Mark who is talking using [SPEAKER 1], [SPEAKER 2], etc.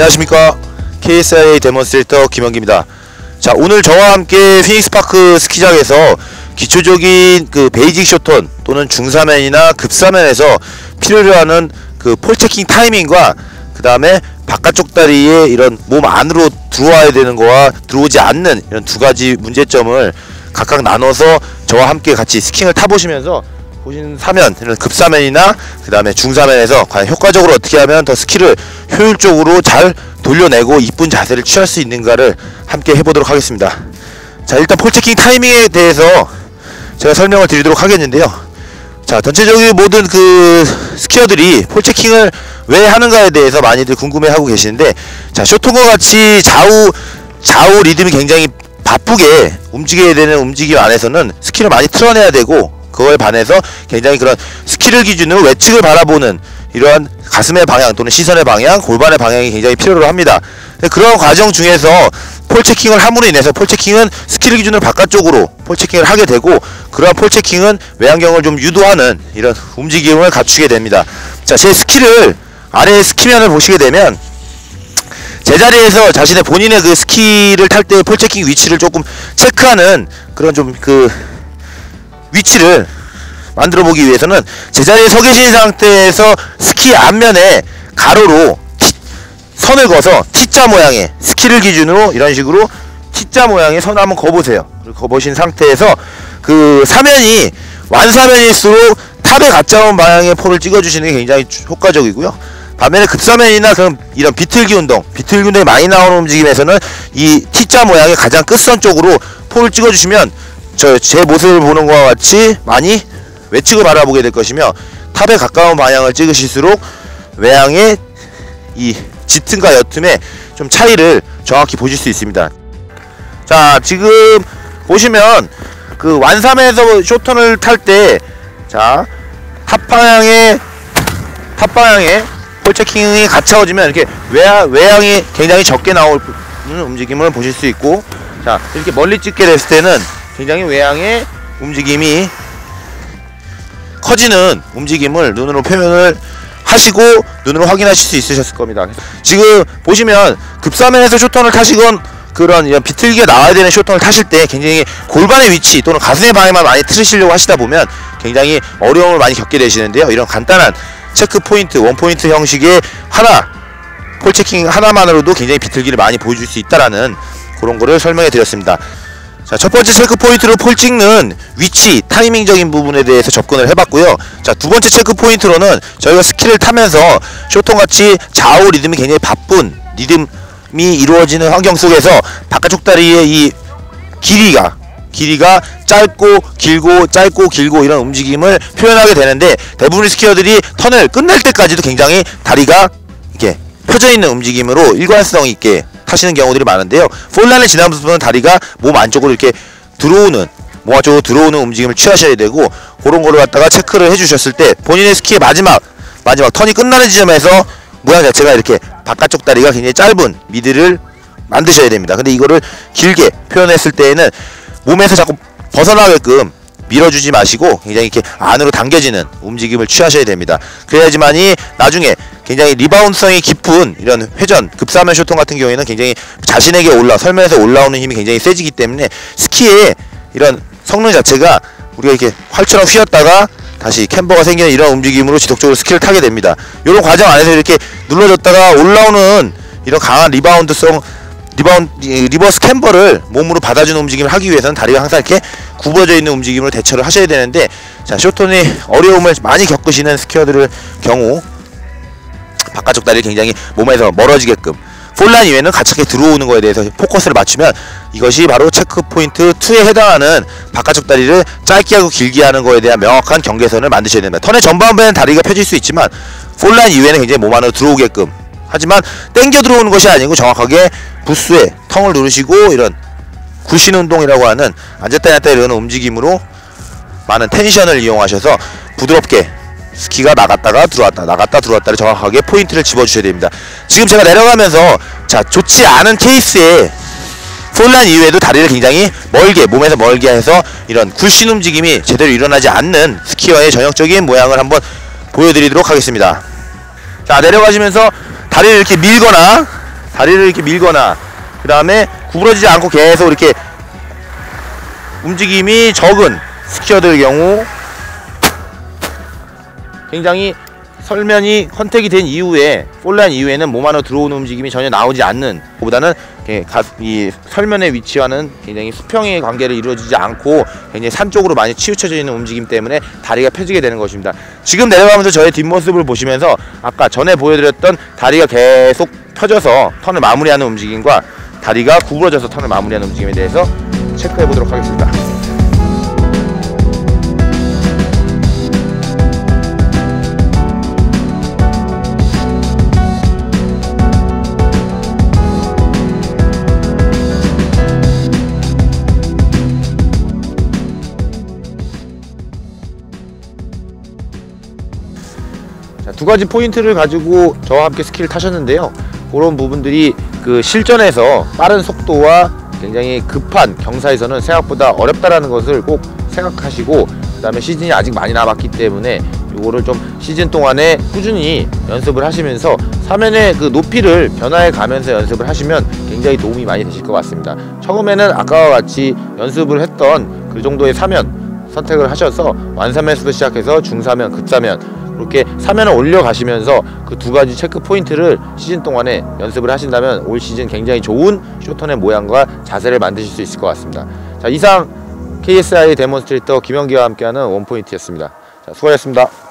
[SPEAKER 1] 안녕하십니까, KSIA 데몬스트레이터 김영기입니다. 자, 오늘 저와 함께 피닉스파크 스키장에서 기초적인 그 베이직 쇼턴 또는 중사면이나 급사면에서 필요로 하는 그 폴체킹 타이밍과 그 다음에 바깥쪽 다리에 이런 몸 안으로 들어와야 되는 거와 들어오지 않는 이런 두 가지 문제점을 각각 나눠서 저와 함께 같이 스킹을 타보시면서 보신 사면, 이런 급사면이나 그 다음에 중사면에서 과연 효과적으로 어떻게 하면 더 스키를 효율적으로 잘 돌려내고 이쁜 자세를 취할 수 있는가를 함께 해보도록 하겠습니다. 자, 일단 폴체킹 타이밍에 대해서 제가 설명을 드리도록 하겠는데요. 자, 전체적인 모든 그 스키어들이 폴체킹을 왜 하는가에 대해서 많이들 궁금해하고 계시는데, 자, 쇼톤과 같이 좌우 리듬이 굉장히 바쁘게 움직여야 되는 움직임 안에서는 스키를 많이 틀어내야 되고, 그거에 반해서 굉장히 그런 스키를 기준으로 외측을 바라보는 이러한 가슴의 방향 또는 시선의 방향, 골반의 방향이 굉장히 필요로 합니다. 그런 과정 중에서 폴체킹을 함으로 인해서 폴체킹은 스키를 기준으로 바깥쪽으로 폴체킹을 하게 되고, 그러한 폴체킹은 외환경을 좀 유도하는 이런 움직임을 갖추게 됩니다. 자, 제 스키를 아래 스키면을 보시게 되면 제자리에서 자신의 본인의 그 스키를 탈 때 폴체킹 위치를 조금 체크하는 그런 좀 그 위치를 만들어 보기 위해서는 제자리에 서 계신 상태에서 스키 앞면에 가로로 선을 그어서 T자 모양의, 스키를 기준으로 이런 식으로 T자 모양의 선을 한번 그어보세요. 그어보신 상태에서 그 사면이 완사면일수록 탑에 가까운 방향의 폴을 찍어주시는 게 굉장히 효과적이고요. 반면에 급사면이나 그런 이런 비틀기 운동이 많이 나오는 움직임에서는 이 T자 모양의 가장 끝선 쪽으로 폴을 찍어주시면 제 모습을 보는 것과 같이 많이 외측을 바라보게 될 것이며, 탑에 가까운 방향을 찍으실수록 외양의 이 짙음과 옅음의 좀 차이를 정확히 보실 수 있습니다. 자, 지금 보시면 그 완사면에서 쇼턴을 탈 때, 자, 탑 방향에 폴체킹이 갖춰지면 이렇게 외양이 굉장히 적게 나오는 움직임을 보실 수 있고, 자, 이렇게 멀리 찍게 됐을 때는 굉장히 외양의 움직임이 커지는 움직임을 눈으로 표현을 하시고 눈으로 확인하실 수 있으셨을 겁니다. 지금 보시면 급사면에서 쇼턴을 타시건 그런 이런 비틀기가 나와야 되는 쇼턴을 타실 때 굉장히 골반의 위치 또는 가슴의 방향만 많이 틀으시려고 하시다 보면 굉장히 어려움을 많이 겪게 되시는데요. 이런 간단한 체크 포인트, 원 포인트 형식의 폴체킹 하나만으로도 굉장히 비틀기를 많이 보여줄 수 있다라는 그런 거를 설명해 드렸습니다. 자, 첫 번째 체크 포인트로 폴 찍는 위치, 타이밍적인 부분에 대해서 접근을 해봤고요. 자, 두 번째 체크 포인트로는 저희가 스키를 타면서 쇼톤같이 좌우 리듬이 굉장히 바쁜 리듬이 이루어지는 환경 속에서 바깥쪽 다리의 이 길이가 짧고 길고 이런 움직임을 표현하게 되는데, 대부분의 스키어들이 턴을 끝낼 때까지도 굉장히 다리가 이렇게 펴져 있는 움직임으로 일관성 있게 하시는 경우들이 많은데요. 폴란을 지나면서는 다리가 몸 안쪽으로 이렇게 몸 안쪽으로 들어오는 움직임을 취하셔야 되고, 그런 거를 갖다가 체크를 해주셨을 때 본인의 스키의 마지막 턴이 끝나는 지점에서 모양 자체가 이렇게 바깥쪽 다리가 굉장히 짧은 미드를 만드셔야 됩니다. 근데 이거를 길게 표현했을 때에는 몸에서 자꾸 벗어나게끔 밀어주지 마시고 굉장히 이렇게 안으로 당겨지는 움직임을 취하셔야 됩니다. 그래야지만이 나중에 굉장히 리바운드성이 깊은 이런 회전, 급사면 쇼턴 같은 경우에는 굉장히 자신에게 설면에서 올라오는 힘이 굉장히 세지기 때문에 스키의 이런 성능 자체가 우리가 이렇게 활처럼 휘었다가 다시 캠버가 생기는 이런 움직임으로 지속적으로 스키를 타게 됩니다. 이런 과정 안에서 이렇게 눌러졌다가 올라오는 이런 강한 리버스 캠버를 몸으로 받아주는 움직임을 하기 위해서는 다리가 항상 이렇게 굽어져 있는 움직임으로 대처를 하셔야 되는데, 자, 쇼턴이 어려움을 많이 겪으시는 스키어들의 경우 바깥쪽 다리를 굉장히 몸에서 멀어지게끔 폴란 이외에는 가깝게 들어오는 거에 대해서 포커스를 맞추면 이것이 바로 체크 포인트 2에 해당하는 바깥쪽 다리를 짧게 하고 길게 하는 거에 대한 명확한 경계선을 만드셔야 됩니다. 턴의 전반부에는 다리가 펴질 수 있지만 폴란 이외에는 굉장히 몸 안으로 들어오게끔, 하지만 땡겨 들어오는 것이 아니고 정확하게 부스에 텅을 누르시고 이런 굴신 운동이라고 하는 앉았다 일어났다 이러는 움직임으로 많은 텐션을 이용하셔서 부드럽게 스키가 나갔다가 들어왔다를 정확하게 포인트를 집어주셔야 됩니다. 지금 제가 내려가면서, 자, 좋지 않은 케이스에 폴란 이외에도 다리를 굉장히 몸에서 멀게 해서 이런 굴신 움직임이 제대로 일어나지 않는 스키어의 전형적인 모양을 한번 보여드리도록 하겠습니다. 자, 내려가시면서 다리를 이렇게 밀거나 다리를 이렇게 밀거나 그 다음에 구부러지지 않고 계속 이렇게 움직임이 적은 스키어들 경우 굉장히 설면이 컨택이 된 이후에 폴란 이후에는 몸 안으로 들어오는 움직임이 전혀 나오지 않는 보다는 이 설면의 위치와는 굉장히 수평의 관계를 이루어지지 않고 굉장히 산 쪽으로 많이 치우쳐져 있는 움직임 때문에 다리가 펴지게 되는 것입니다. 지금 내려가면서 저의 뒷모습을 보시면서 아까 전에 보여드렸던 다리가 계속 펴져서 턴을 마무리하는 움직임과 다리가 구부러져서 턴을 마무리하는 움직임에 대해서 체크해 보도록 하겠습니다. 두 가지 포인트를 가지고 저와 함께 스키를 타셨는데요. 그런 부분들이 그 실전에서 빠른 속도와 굉장히 급한 경사에서는 생각보다 어렵다라는 것을 꼭 생각하시고, 그 다음에 시즌이 아직 많이 남았기 때문에 이거를 좀 시즌 동안에 꾸준히 연습을 하시면서 사면의 그 높이를 변화해 가면서 연습을 하시면 굉장히 도움이 많이 되실 것 같습니다. 처음에는 아까와 같이 연습을 했던 그 정도의 사면 선택을 하셔서 완사면에서도 시작해서 중사면, 급사면 이렇게 사면을 올려가시면서 그 두 가지 체크 포인트를 시즌 동안에 연습을 하신다면 올 시즌 굉장히 좋은 쇼턴의 모양과 자세를 만드실 수 있을 것 같습니다. 자, 이상 KSI 데몬스트레이터 김영기와 함께하는 원포인트였습니다. 자, 수고하셨습니다.